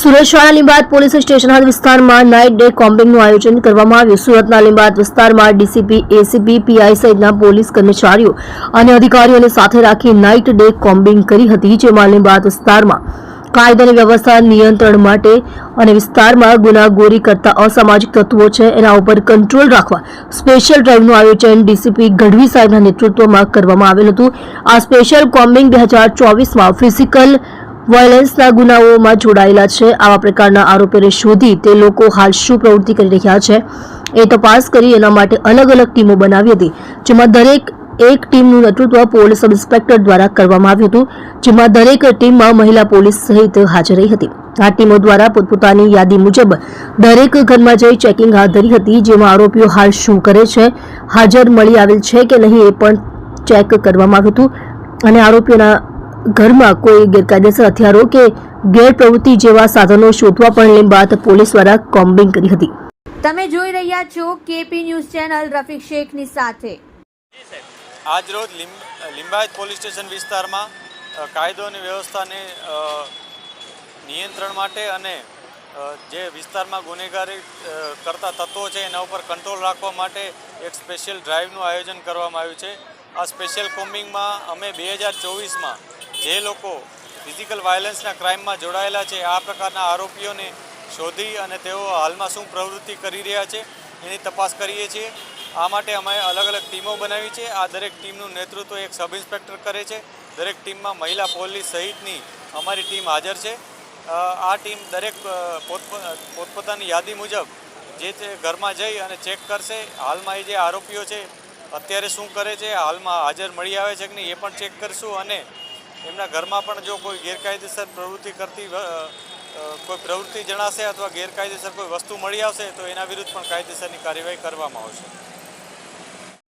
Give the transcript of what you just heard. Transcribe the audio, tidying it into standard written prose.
સુરતના લીંબાદ police station હદ વિસ્તારમાં નાઇટ ડે કોમ્બિંગનું આયોજન કરવામાં આવ્યું। સુરતના લીંબાદ વિસ્તારમાં ડીસીપી, એસીપી, પીઆઈ સહિતના પોલીસ કર્મચારીઓ અને અધિકારીઓને સાથે રાખી નાઇટ ડે કોમ્બિંગ કરી હતી, જેમાં લીંબાદ વિસ્તારમાં કાયદો અને વ્યવસ્થા નિયંત્રણ માટે અને વિસ્તારમાં ગુનાખોરી કરતા અસામાજિક તત્વો છે એના ઉપર કંટ્રોલ રાખવા સ્પેશિયલ ડ્રાઇવનું આયોજન ડીસીપી ગઢવી સાહેબના નેતૃત્વમાં કરવામાં આવેલ હતું। આ સ્પેશિયલ કોમ્બિંગ 2024માં ફિઝિકલ વાયલન્સના ગુનાઓમાં જોડાયેલા છે। આવા પ્રકારના આરોપીઓને શોધી તે લોકો હાલ શું પ્રવૃત્તિ કરી રહ્યા છે એ તપાસ કરી એના માટે અલગ અલગ ટીમો બનાવી હતી, જેમાં દરેક એક ટીમનું નેતૃત્વ પોલીસ સબ ઇન્સ્પેક્ટર દ્વારા કરવામાં આવ્યું હતું, જેમાં દરેક ટીમમાં મહિલા પોલીસ સહિત હાજર રહી હતી। આ ટીમો દ્વારા પોતપોતાની યાદી મુજબ દરેક ઘરમાં જઈ ચેકિંગ હાથ ધરી હતી, જેમાં આરોપીઓ હાલ શું કરે છે, હાજર મળી આવેલ છે કે નહીં એ પણ ચેક કરવામાં આવ્યું હતું અને આરોપીઓના ઘરમાં કોઈ ગેરકાયદેસર હથિયારો કે ગેરપ્રવૃત્તિ જેવા સાધનો શોધવા પણ લીંબાદ પોલીસ દ્વારા કોમ્બિંગ કરી હતી। તમે જોઈ રહ્યા છો કેપી ન્યૂઝ ચેનલ રફીક શેખની સાથે। આજ રોજ લીંબાયત પોલીસ સ્ટેશન વિસ્તારમાં કાયદો અને વ્યવસ્થાને નિયંત્રણ માટે અને જે વિસ્તારમાં ગુનેગારી કરતા તત્વો છે એના ઉપર કંટ્રોલ રાખવા માટે એક સ્પેશિયલ ડ્રાઇવનું આયોજન કરવામાં આવ્યું છે। આ સ્પેશિયલ કોમ્બિંગમાં અમે 2024માં જે લોકો ફિઝિકલ વાયલન્સના ક્રાઇમમાં જોડાયેલા છે આ પ્રકારના આરોપીઓને શોધી અને તેઓ હાલમાં શું પ્રવૃત્તિ કરી રહ્યા છે એની તપાસ કરીએ છીએ। આ માટે અમે અલગ અલગ ટીમો બનાવી છે। આ દરેક ટીમનું નેતૃત્વ એક સબ ઇન્સ્પેક્ટર કરે છે। દરેક ટીમમાં મહિલા પોલીસ સહિતની અમારી ટીમ હાજર છે। આ ટીમ દરેક પોતપોતાની યાદી મુજબ જે તે ઘરમાં જઈ અને ચેક કરશે। હાલમાં એ જે આરોપીઓ છે અત્યારે શું કરે છે, હાલમાં હાજર મળી આવે છે કે નહીં એ પણ ચેક કરીશું અને એમના ઘરમાં પણ જો કોઈ ગેરકાયદેસર પ્રવૃત્તિ કરતી કોઈ પ્રવૃત્તિ જણાશે અથવા ગેરકાયદેસર કોઈ વસ્તુ મળી આવશે તો એના વિરુદ્ધ પણ કાયદેસરની કાર્યવાહી કરવામાં આવશે।